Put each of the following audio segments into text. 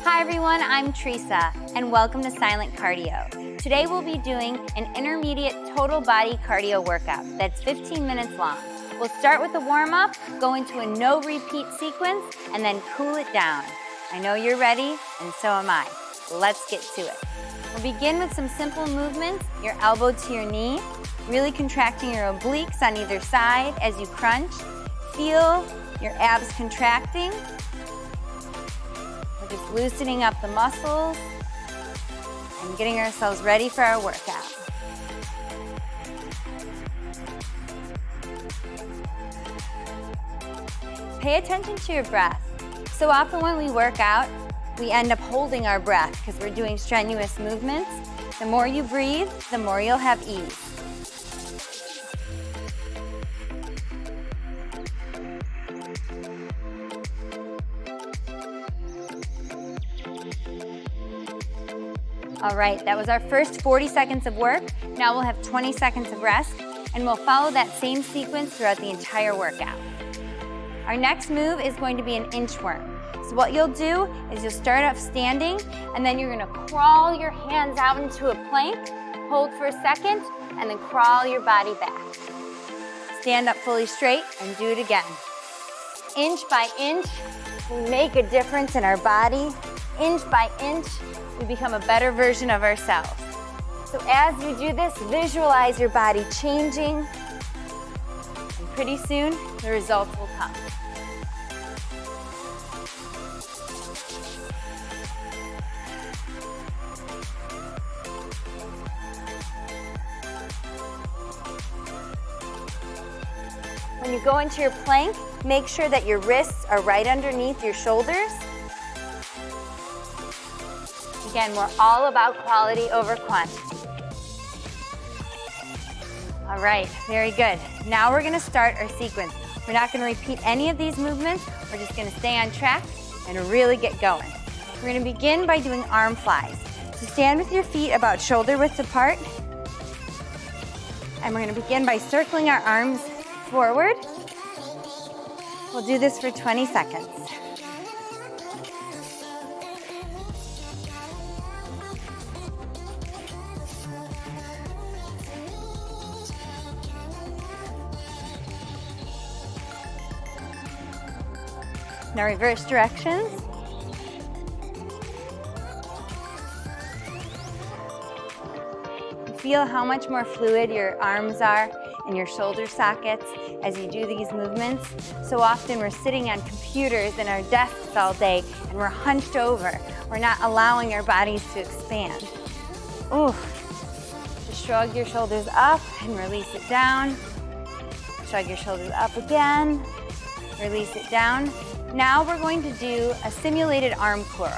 Hi everyone, I'm Teresa and welcome to Silent Cardio. Today we'll be doing an intermediate total body cardio workout that's 15 minutes long. We'll start with a warm-up, go into a no repeat sequence, and then cool it down. I know you're ready, and so am I. Let's get to it. We'll begin with some simple movements, your elbow to your knee, really contracting your obliques on either side as you crunch. Feel your abs contracting. We're just loosening up the muscles and getting ourselves ready for our workout. Pay attention to your breath. So often when we work out, we end up holding our breath because we're doing strenuous movements. The more you breathe, the more you'll have ease. All right, that was our first 40 seconds of work. Now we'll have 20 seconds of rest, and we'll follow that same sequence throughout the entire workout. Our next move is going to be an inchworm. So what you'll do is you'll start off standing, and then you're gonna crawl your hands out into a plank, hold for a second, and then crawl your body back. Stand up fully straight and do it again. Inch by inch, we make a difference in our body. Inch by inch, we become a better version of ourselves. So as you do this, visualize your body changing, and pretty soon, the results will come. When you go into your plank, make sure that your wrists are right underneath your shoulders. Again, we're all about quality over quantity. All right, very good. Now we're gonna start our sequence. We're not gonna repeat any of these movements. We're just gonna stay on track and really get going. We're gonna begin by doing arm flies. So stand with your feet about shoulder width apart. And we're gonna begin by circling our arms forward. We'll do this for 20 seconds. Now reverse directions. Feel how much more fluid your arms are and your shoulder sockets as you do these movements. So often we're sitting on computers and our desks all day and we're hunched over. We're not allowing our bodies to expand. Ooh. Just shrug your shoulders up and release it down. Shrug your shoulders up again. Release it down. Now we're going to do a simulated arm curl.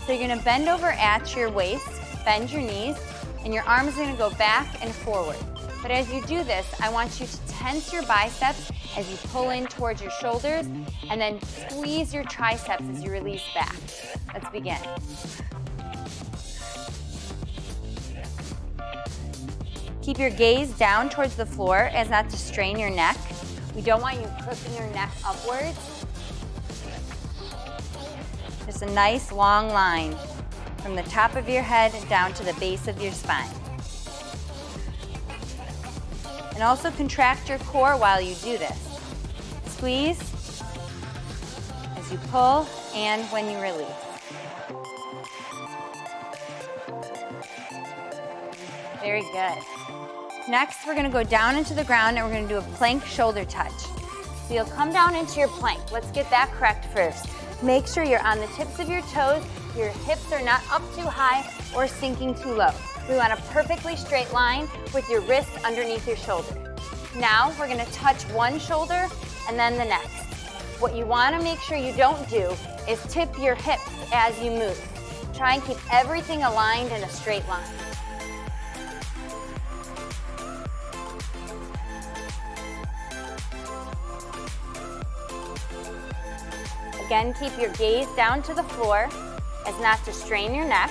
So you're gonna bend over at your waist, bend your knees, and your arms are gonna go back and forward. But as you do this, I want you to tense your biceps as you pull in towards your shoulders, and then squeeze your triceps as you release back. Let's begin. Keep your gaze down towards the floor as not to strain your neck. We don't want you crooking your neck upwards. Just a nice long line from the top of your head down to the base of your spine. And also contract your core while you do this. Squeeze as you pull and when you release. Very good. Next, we're gonna go down into the ground and we're gonna do a plank shoulder touch. So you'll come down into your plank. Let's get that correct first. Make sure you're on the tips of your toes, your hips are not up too high or sinking too low. We want a perfectly straight line with your wrists underneath your shoulder. Now we're gonna touch one shoulder and then the next. What you wanna make sure you don't do is tip your hips as you move. Try and keep everything aligned in a straight line. Again, keep your gaze down to the floor as not to strain your neck.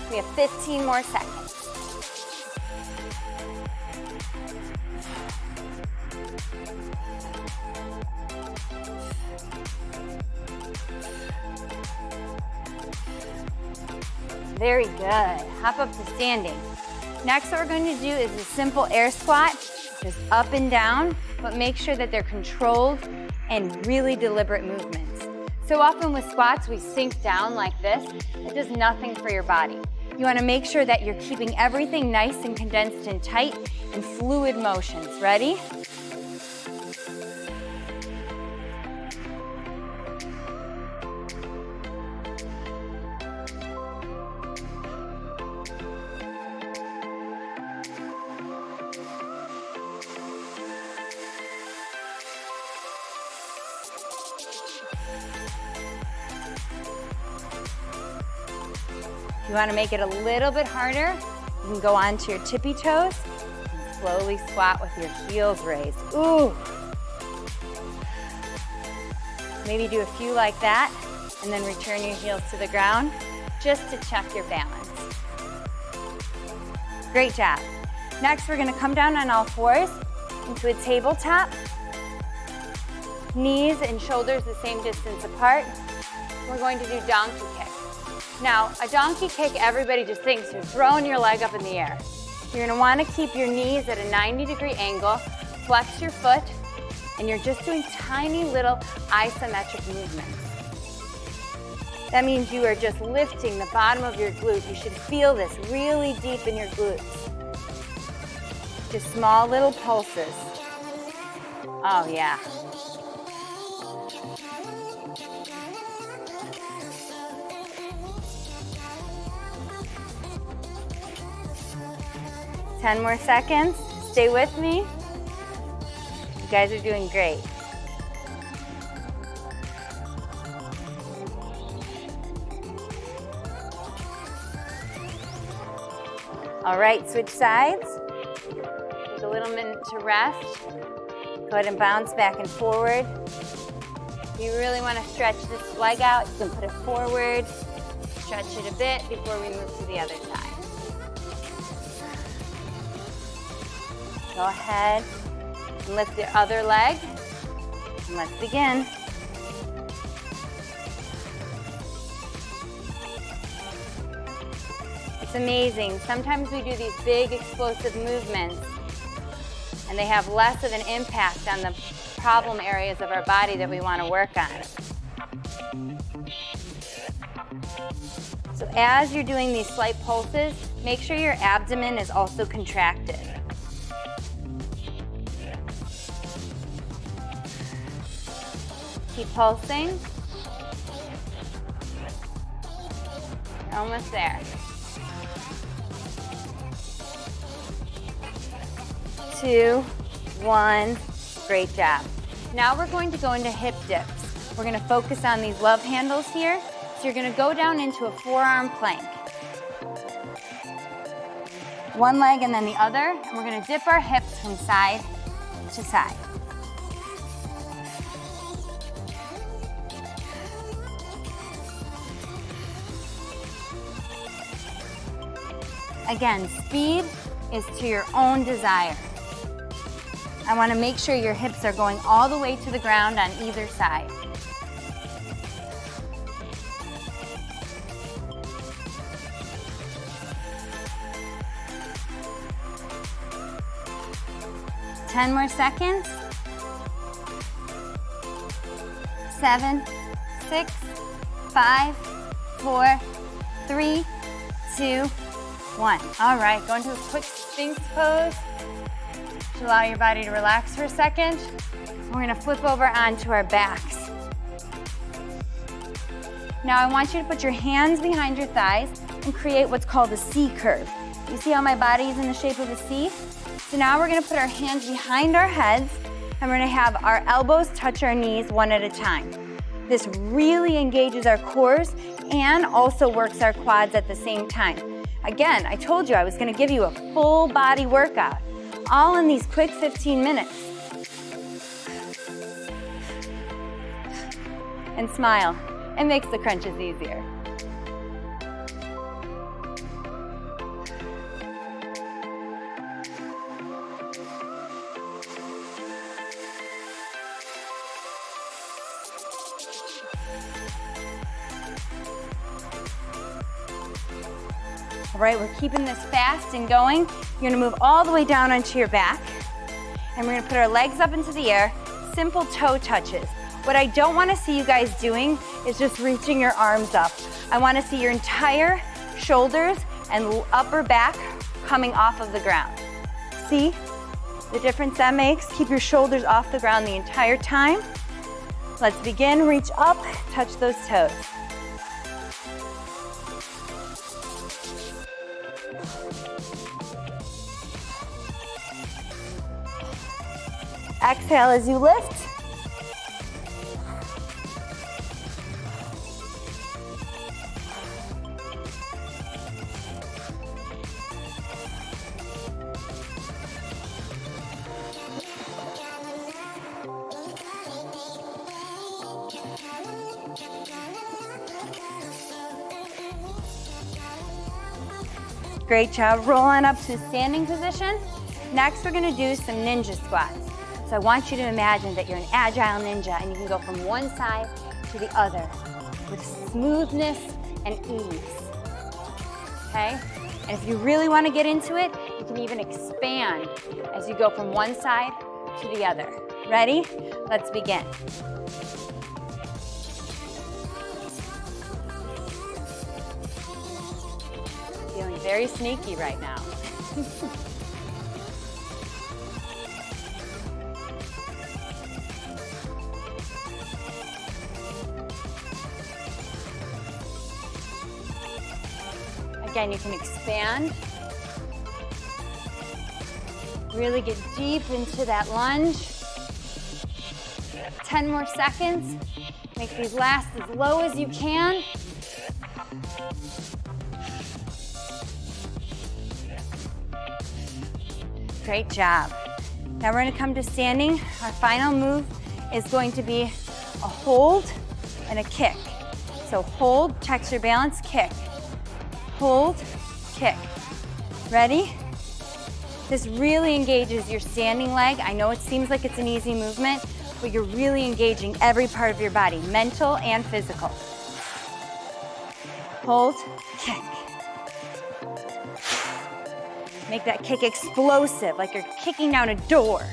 We have 15 more seconds. Very good. Hop up to standing. Next, what we're going to do is a simple air squat, just up and down, but make sure that they're controlled and really deliberate movements. So often with squats, we sink down like this. It does nothing for your body. You want to make sure that you're keeping everything nice and condensed and tight in fluid motions. Ready? You want to make it a little bit harder, you can go onto your tippy toes and slowly squat with your heels raised. Ooh. Maybe do a few like that and then return your heels to the ground just to check your balance. Great job. Next, we're going to come down on all fours into a tabletop. Knees and shoulders the same distance apart. We're going to do donkey kick. Now, a donkey kick, everybody just thinks you're throwing your leg up in the air. You're gonna wanna keep your knees at a 90-degree angle, flex your foot, and you're just doing tiny little isometric movements. That means you are just lifting the bottom of your glute. You should feel this really deep in your glutes. Just small little pulses. Oh yeah. Ten more seconds. Stay with me. You guys are doing great. All right, switch sides. Take a little minute to rest. Go ahead and bounce back and forward. If you really want to stretch this leg out, you can put it forward, stretch it a bit before we move to the other side. Go ahead and lift the other leg, and let's begin. It's amazing. Sometimes we do these big explosive movements, and they have less of an impact on the problem areas of our body that we want to work on. So as you're doing these slight pulses, make sure your abdomen is also contracted. Keep pulsing. You're almost there. 2, 1, great job. Now we're going to go into hip dips. We're going to focus on these love handles here. So you're going to go down into a forearm plank. One leg and then the other, and we're going to dip our hips from side to side. Again, speed is to your own desire. I want to make sure your hips are going all the way to the ground on either side. Ten more seconds. 7, 6, 5, 4, 3, 2, 1. All right, go into a quick Sphinx pose. Just allow your body to relax for a second. We're gonna flip over onto our backs. Now I want you to put your hands behind your thighs and create what's called a C curve. You see how my body is in the shape of a C? So now we're gonna put our hands behind our heads and we're gonna have our elbows touch our knees one at a time. This really engages our cores and also works our quads at the same time. Again, I told you I was gonna give you a full body workout, all in these quick 15 minutes. And smile, it makes the crunches easier. All right, we're keeping this fast and going. You're gonna move all the way down onto your back, and we're gonna put our legs up into the air, simple toe touches. What I don't wanna see you guys doing is just reaching your arms up. I wanna see your entire shoulders and upper back coming off of the ground. See the difference that makes? Keep your shoulders off the ground the entire time. Let's begin, reach up, touch those toes. Exhale as you lift. Great job. Roll on up to a standing position. Next, we're gonna do some ninja squats. So I want you to imagine that you're an agile ninja and you can go from one side to the other with smoothness and ease, okay? And if you really want to get into it, you can even expand as you go from one side to the other. Ready? Let's begin. Feeling very sneaky right now. Again, you can expand. Really get deep into that lunge. 10 more seconds. Make these last as low as you can. Great job. Now we're going to come to standing. Our final move is going to be a hold and a kick. So hold, checks your balance, kick. Hold, kick. Ready? This really engages your standing leg. I know it seems like it's an easy movement, but you're really engaging every part of your body, mental and physical. Hold, kick. Make that kick explosive, like you're kicking down a door.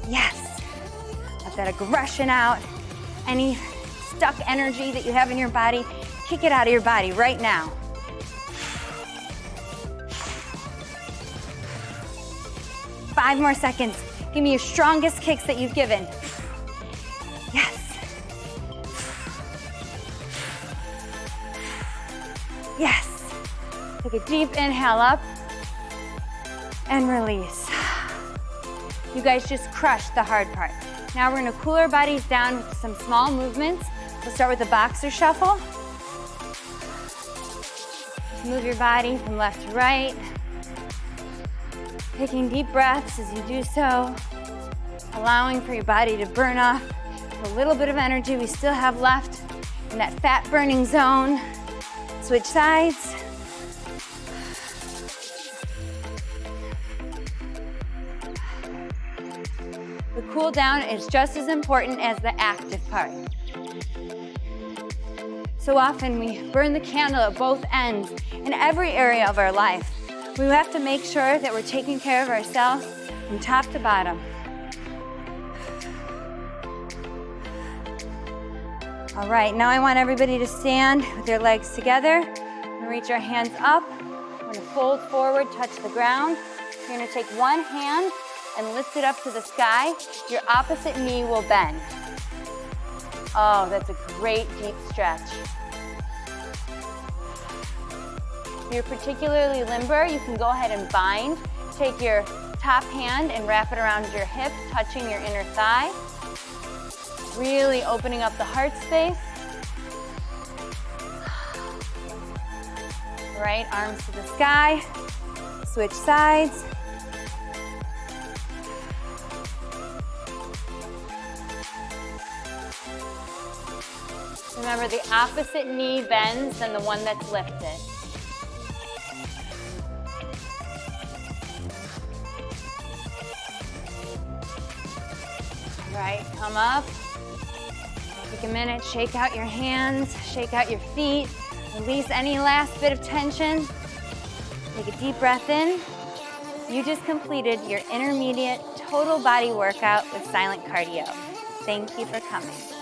Yes. Let that aggression out. Any stuck energy that you have in your body, kick it out of your body right now. Five more seconds. Give me your strongest kicks that you've given. Yes. Yes. Take a deep inhale up and release. You guys just crushed the hard part. Now we're gonna cool our bodies down with some small movements. We'll start with the boxer shuffle. Just move your body from left to right. Taking deep breaths as you do so. Allowing for your body to burn off the little bit of energy we still have left in that fat burning zone. Switch sides. The cool down is just as important as the active part. So often we burn the candle at both ends in every area of our life. We have to make sure that we're taking care of ourselves from top to bottom. All right, now I want everybody to stand with their legs together and reach our hands up. We're gonna fold forward, touch the ground. You're gonna take one hand and lift it up to the sky. Your opposite knee will bend. Oh, that's a great deep stretch. If you're particularly limber, you can go ahead and bind. Take your top hand and wrap it around your hip, touching your inner thigh. Really opening up the heart space. Right, arms to the sky. Switch sides. Remember, the opposite knee bends than the one that's lifted. Right, come up. Take a minute, shake out your hands, shake out your feet, release any last bit of tension. Take a deep breath in. You just completed your intermediate total body workout with silent cardio. Thank you for coming.